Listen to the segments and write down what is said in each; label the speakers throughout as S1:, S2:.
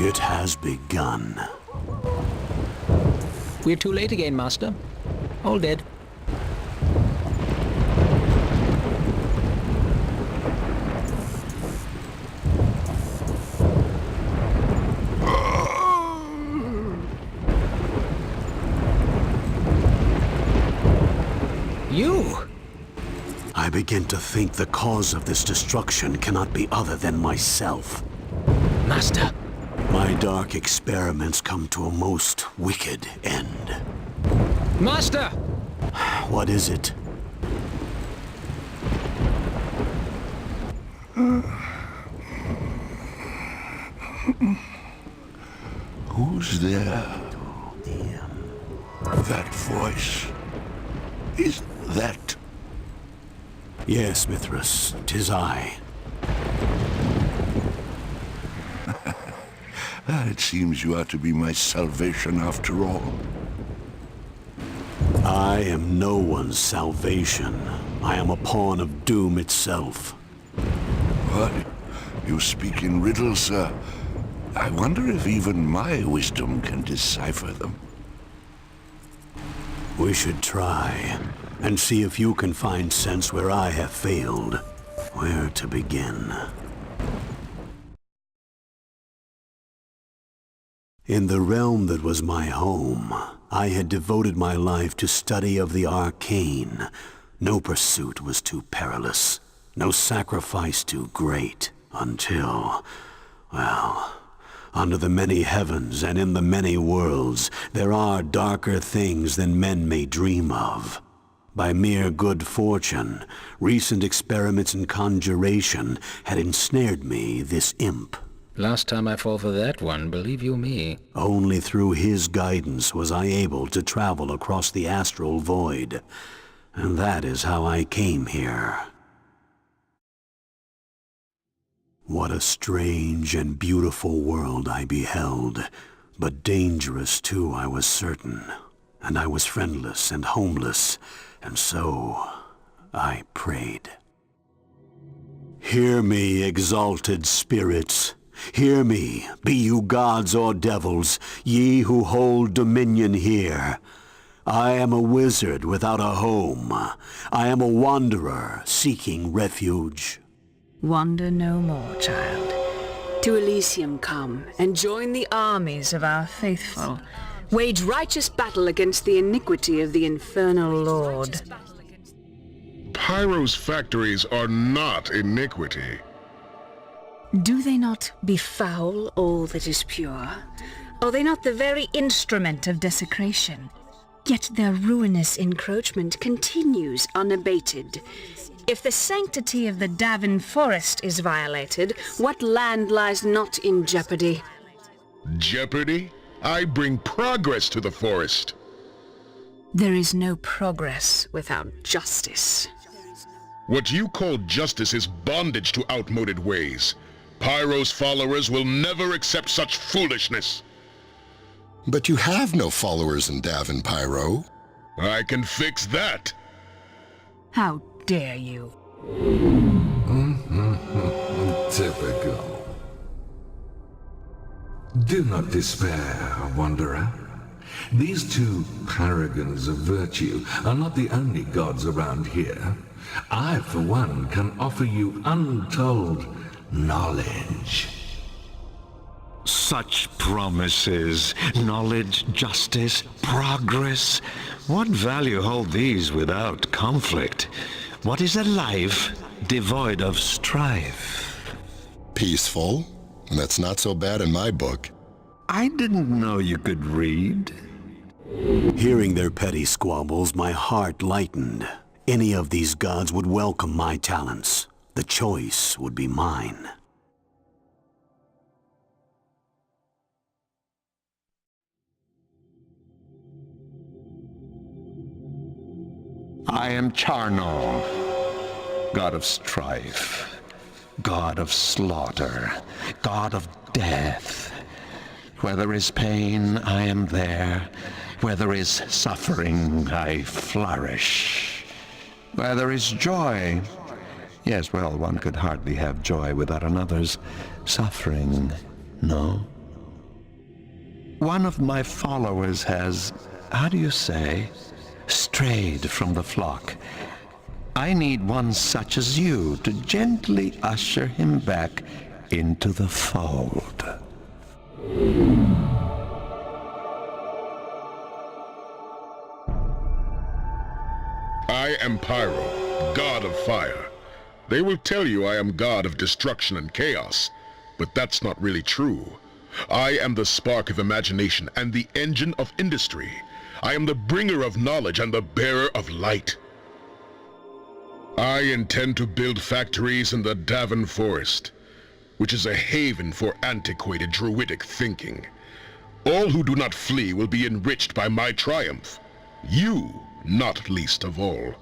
S1: It has begun.
S2: We're too late again, Master. All dead. You!
S1: I begin to think the cause of this destruction cannot be other than myself.
S2: Master!
S1: My dark experiments come to a most wicked end.
S2: Master!
S1: What is it?
S3: Who's there? That voice. Is that...
S1: Yes, Mithras, 'tis I.
S3: It seems you are to be my salvation after all.
S1: I am no one's salvation. I am a pawn of doom itself.
S3: What? You speak in riddles, sir. I wonder if even my wisdom can decipher them.
S1: We should try, and see if you can find sense where I have failed. Where to begin? In the realm that was my home, I had devoted my life to study of the arcane. No pursuit was too perilous, no sacrifice too great, until, well, under the many heavens and in the many worlds, there are darker things than men may dream of. By mere good fortune, recent experiments in conjuration had ensnared me, this imp.
S2: Last time I fall for that one, believe you me.
S1: Only through his guidance was I able to travel across the astral void. And that is how I came here. What a strange and beautiful world I beheld, but dangerous too, I was certain. And I was friendless and homeless, and so I prayed. Hear me, exalted spirits. Hear me, be you gods or devils, ye who hold dominion here. I am a wizard without a home. I am a wanderer seeking refuge.
S4: Wander no more, child. To Elysium come, and join the armies of our faithful. Wage righteous battle against the iniquity of the infernal lord.
S5: Pyro's factories are not iniquity.
S4: Do they not befoul all that is pure? Are they not the very instrument of desecration? Yet their ruinous encroachment continues unabated. If the sanctity of the Davin Forest is violated, what land lies not in jeopardy?
S5: Jeopardy? I bring progress to the forest.
S4: There is no progress without justice.
S5: What you call justice is bondage to outmoded ways. Pyro's followers will never accept such foolishness.
S6: But you have no followers in Davin, Pyro.
S5: I can fix that.
S4: How dare you?
S7: Typical. Do not despair, wanderer. These two paragons of virtue are not the only gods around here. I, for one, can offer you untold knowledge.
S8: Such promises, knowledge, justice, progress. What value hold these without conflict? What is a life devoid of strife?
S6: Peaceful. That's not so bad in my book.
S8: I didn't know you could read.
S1: Hearing their petty squabbles, my heart lightened. Any of these gods would welcome my talents. The choice would be mine.
S8: I am Charnel, god of strife, god of slaughter, god of death. Where there is pain, I am there. Where there is suffering, I flourish. Where there is joy, yes, well, one could hardly have joy without another's suffering, no? One of my followers has, how do you say, strayed from the flock. I need one such as you to gently usher him back into the fold.
S5: I am Pyro, god of fire. They will tell you I am god of destruction and chaos, but that's not really true. I am the spark of imagination and the engine of industry. I am the bringer of knowledge and the bearer of light. I intend to build factories in the Davin Forest, which is a haven for antiquated druidic thinking. All who do not flee will be enriched by my triumph. You, not least of all.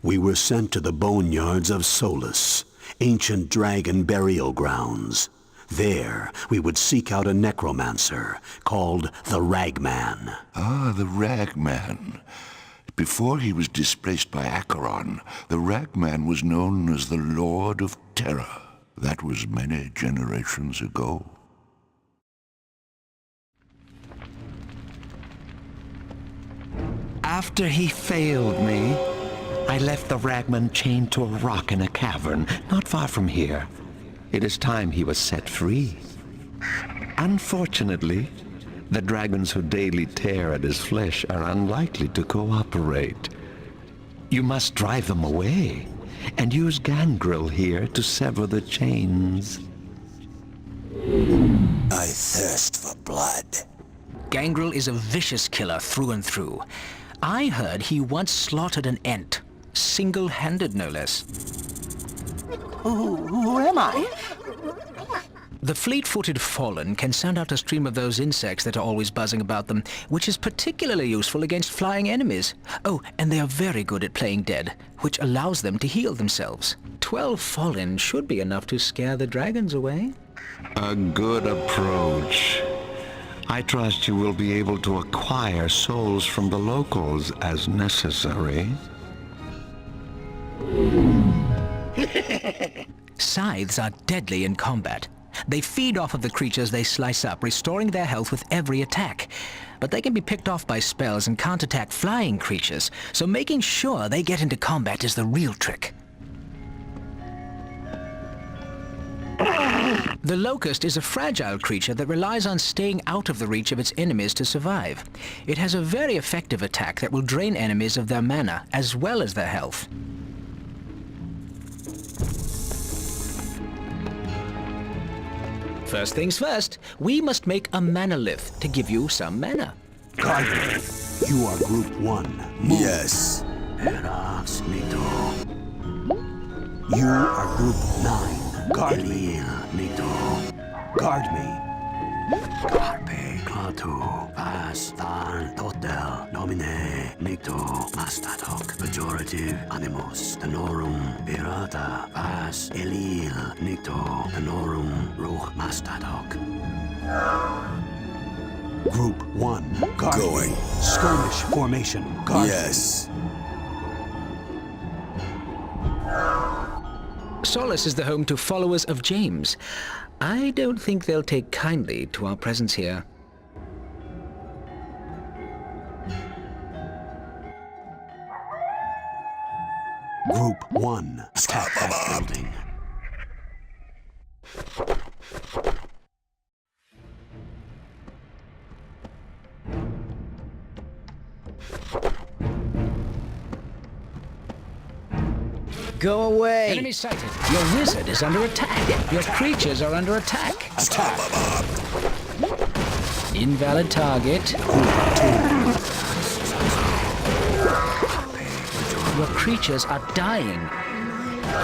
S1: We were sent to the boneyards of Solus, ancient dragon burial grounds. There, we would seek out a necromancer called the Ragman.
S3: Ah, the Ragman. Before he was displaced by Acheron, the Ragman was known as the Lord of Terror. That was many generations ago.
S8: After he failed me, I left the Ragman chained to a rock in a cavern not far from here. It is time he was set free. Unfortunately, the dragons who daily tear at his flesh are unlikely to cooperate. You must drive them away, and use Gangrel here to sever the chains.
S9: I thirst for blood.
S2: Gangrel is a vicious killer through and through. I heard he once slaughtered an ent, single-handed no less.
S9: Who am I?
S2: The fleet-footed Fallen can send out a stream of those insects that are always buzzing about them, which is particularly useful against flying enemies. Oh, and they are very good at playing dead, which allows them to heal themselves. 12 Fallen should be enough to scare the dragons away.
S8: A good approach. I trust you will be able to acquire souls from the locals as necessary.
S2: Scythes are deadly in combat. They feed off of the creatures they slice up, restoring their health with every attack. But they can be picked off by spells and can't attack flying creatures, so making sure they get into combat is the real trick. The Locust is a fragile creature that relies on staying out of the reach of its enemies to survive. It has a very effective attack that will drain enemies of their mana, as well as their health. First things first, we must make a manalith to give you some mana.
S1: Guardian, you are Group 1. Move.
S9: Yes.
S1: Eras Nito. You are Group 9. Guard me. Nito. Guard me. Carpe Clatu. Pas Tan Totel. Nomine. Nito. Mastatok. Pejorative Animus. Tenorum. Pirata. Pas Elil. Nito. Tenorum. Ruch Mastatok. Group 1. Guard
S9: Going.
S1: me. Skirmish formation. Guard
S9: Yes.
S2: Solus is the home to followers of James. I don't think they'll take kindly to our presence here.
S1: Group 1. Attack that building.
S2: Go away! Enemy sighted. Your wizard is under attack. Your creatures are under attack.
S1: Attack.
S2: Invalid target. Your creatures are dying.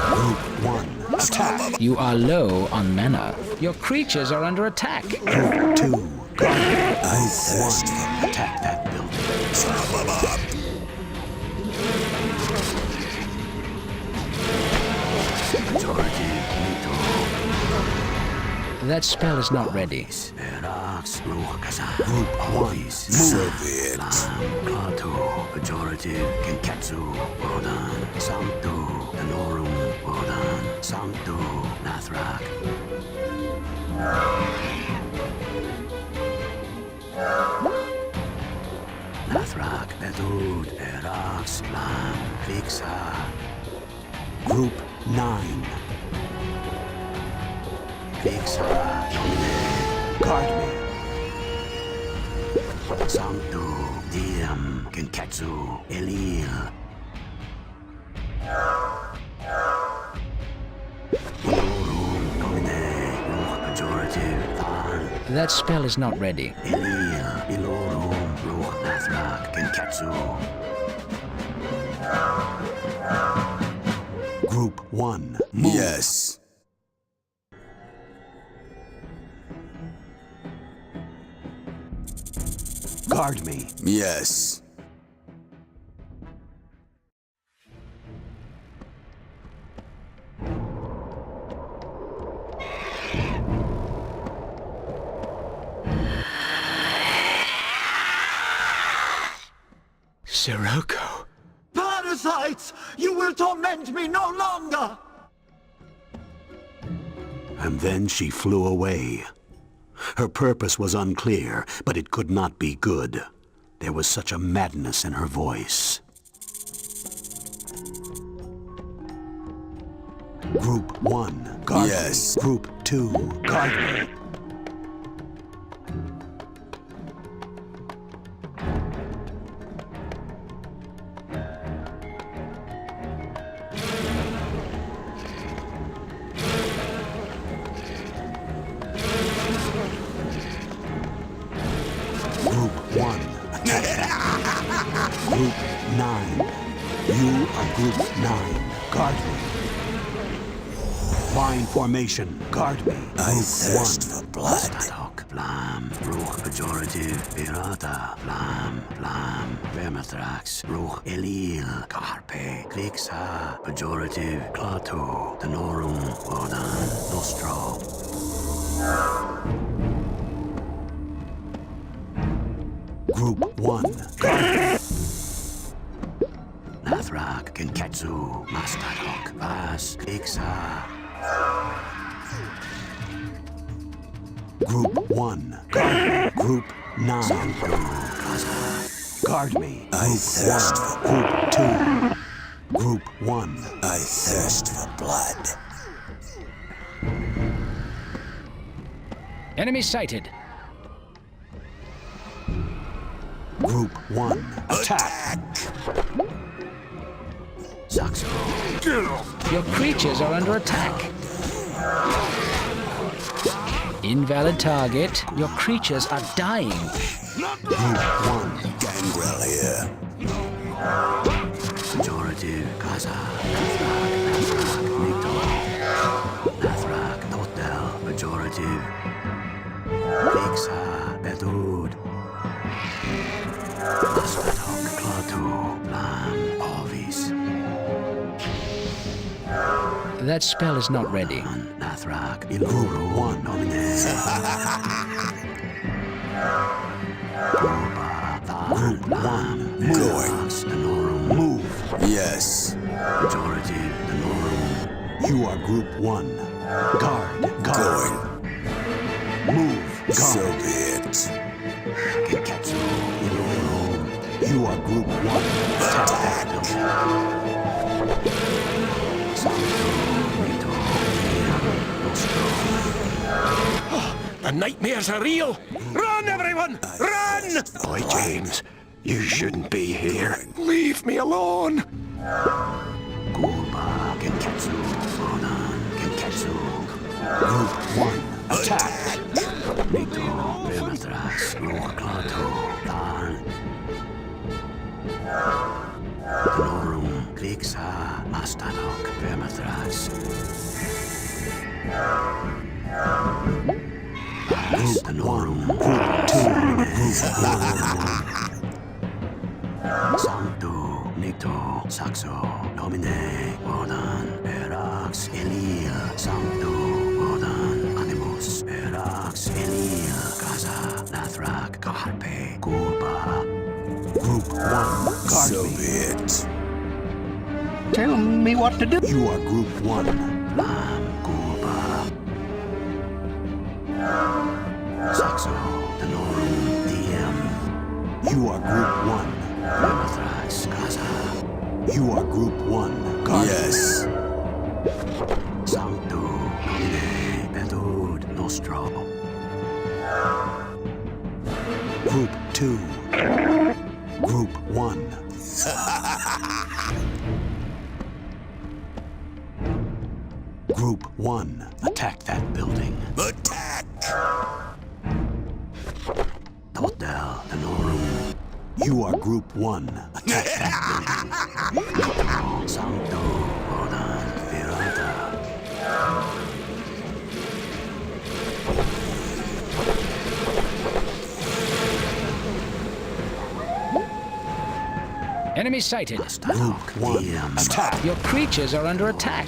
S1: Group 1. Attack.
S2: You are low on mana. Your creatures are under attack.
S1: Group 2.
S9: I thirst for
S1: Attack that building.
S2: That spell is not ready.
S1: Group 1.
S9: Soviet.
S1: Klaatu, pejorative, Genketsu, Wodan, Sanctu, Danorum, Wodan, Sanctu, Nathrak. Nathrak, Bedud, Erax, Lam, Klixa. Group 9. Klixa, Domine, guard me. Sanctu, Diem, Genketsu, Elil. Danorum, Domine, Ruch, pejorative, Than.
S2: That spell is not ready.
S1: Elil, Ilorum, Ruch, Nathrak, Genketsu. Group 1. Move.
S9: Yes.
S1: Guard me.
S9: Yes.
S1: Sirocco.
S10: Parasites! You will torment me no longer!
S1: And then she flew away. Her purpose was unclear, but it could not be good. There was such a madness in her voice. Group 1, guard
S9: Yes.
S1: me. Group 2, guard me. Group 1, attack. Group 9. You are Group 9. Guard me. Line formation. Guard me.
S9: I
S1: Group
S9: thirst
S1: 1.
S9: for blood.
S1: Statok, Blam, Ruch, pejorative, Pirata, Blam, Blam, Vermithrax, Ruch, Elil, Carpe, Klixa, pejorative, Klaatu, Danorum, Wodan, Nostro. Group 1. Nathrak, Genketsu, Mastatok, Vas, Klixa. Group 1. Group 9. Guard me.
S9: I thirst for
S1: Group 2. Group 1.
S9: I thirst for blood.
S2: Enemy sighted.
S1: Group 1. Attack. Saxo.
S2: Your creatures are under attack. Invalid target. Your creatures are dying.
S1: Group 1.
S9: Gangrel here.
S1: Pejorative, Gaza, Nathrak, Nito. Nathrak, Totel, pejorative. Klixa, Bedud. Mastatok, Klaatu, Lam, Ovis.
S2: That spell is not ready.
S1: Nathrak, Iluru, 1, Domine. Group 1,
S9: Going.
S1: Danorum, move.
S9: Yes.
S1: Pejorative, Danorum. You are Group 1. Guard.
S9: Going.
S1: Move. Guard.
S9: So be it.
S1: Genketsu, Iluru. You are Group 1.
S9: Attack.
S8: The nightmares are real! Run, everyone! Run! Boy, James, you shouldn't be here. Leave me alone!
S1: Gulba, Genketsu, Ronan, Genketsu. Group 1, attack! Nito, Vermithrax, Ruch, Klaatu, Than. Danorum, Klixa, Mastatok, Vermithrax. Group 1, Group 2, Sanctu, Nito, Saxo, Domine, Wodan, Erax, Elil, Sanctu, Wodan, Animus,
S8: telling me what to do.
S1: You are Group 1. Saxo, Denorum, DM. You are Group 1. Lamathras, Gaza. You are Group 1. Guardian.
S9: Yes.
S1: Sancto, Domine, Pedud, Nostro. Group 2. Group 1. Group 1. Attack that building.
S9: Attack!
S1: Totel, Denorum. You are Group 1. Attack that building. Sancto, Odan, Virata.
S2: Enemy sighted.
S1: Group 1. Attack.
S2: Your creatures are under attack.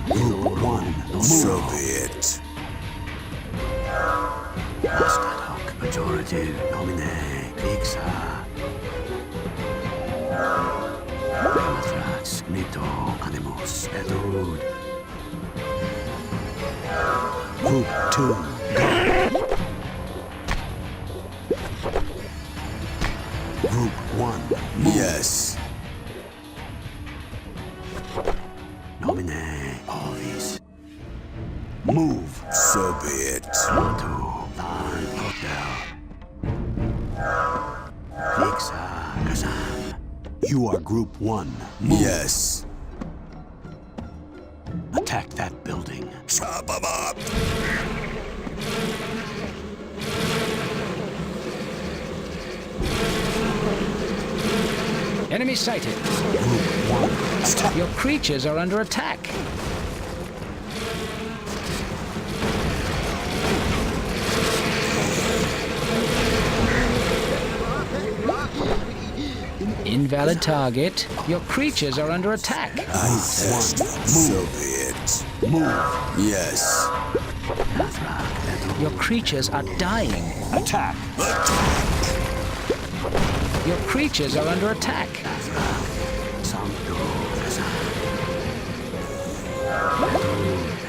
S1: Group 1.
S9: So be it.
S1: Majority, Nomine, Pixa. Amathrax, Nito, Animus, Edud. Group 2. Group 1.
S9: Yes.
S1: Nomine, Ovis. Move.
S9: So be it.
S1: Latu, Than, Hotel. Pixa, Kazan. You are Group 1. Move.
S9: Yes.
S1: Attack that building.
S9: Chop 'em up.
S2: Enemy sighted.
S1: Group 1. Attack.
S2: Your creatures are under attack. Invalid target. Your creatures are under attack.
S9: I thirst. So be it.
S1: Move.
S9: Yes.
S2: Your creatures are dying.
S1: Attack.
S2: Your creatures are under attack.
S1: Sancto,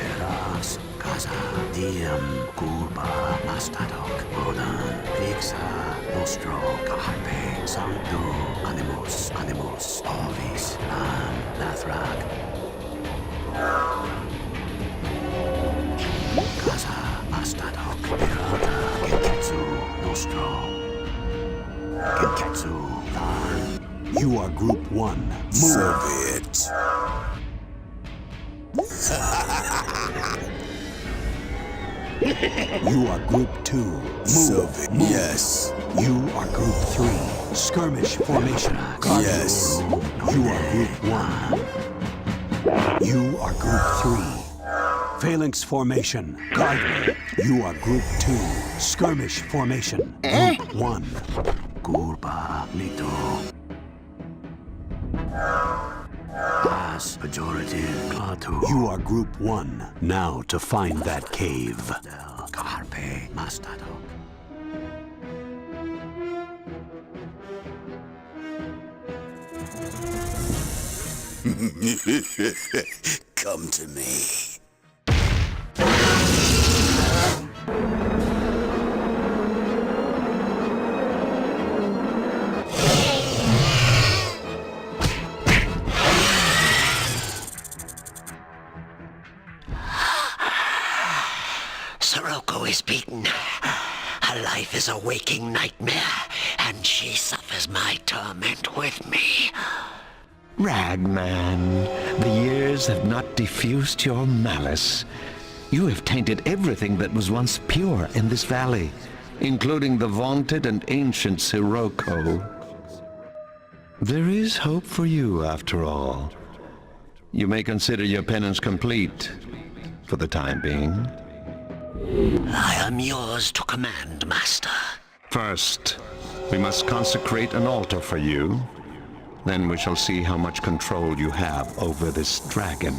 S1: Eras, Casa, Diem, Curba, Mastadok, Rodan, Pixa, Nostro, Carpe, Sancto, Animus, Animus, Ovis, Lam, Lathrak. Casa, Mastadok, Pirata, Genketsu, Nostro, Genketsu, Than. You are Group 1. Move.
S9: So be it.
S1: You are Group 2. Move.
S9: So be it. Yes.
S1: You are Group 3. Skirmish formation.
S9: Yes.
S1: You are Group 1. You are Group 3. Phalanx formation. Guard me. You are Group 2. Skirmish formation. Group 1. Kurba Nito. Pass pejorative Klaatu. You are Group 1. Now to find that cave. Carpe Mastado.
S9: Come to me.
S11: Sirocco is beaten. Her life is a waking nightmare, and she suffers my torment with me.
S8: Ragman, the years have not diffused your malice. You have tainted everything that was once pure in this valley, including the vaunted and ancient Sirocco. There is hope for you, after all. You may consider your penance complete, for the time being.
S11: I am yours to command, Master.
S8: First, we must consecrate an altar for you. Then we shall see how much control you have over this dragon.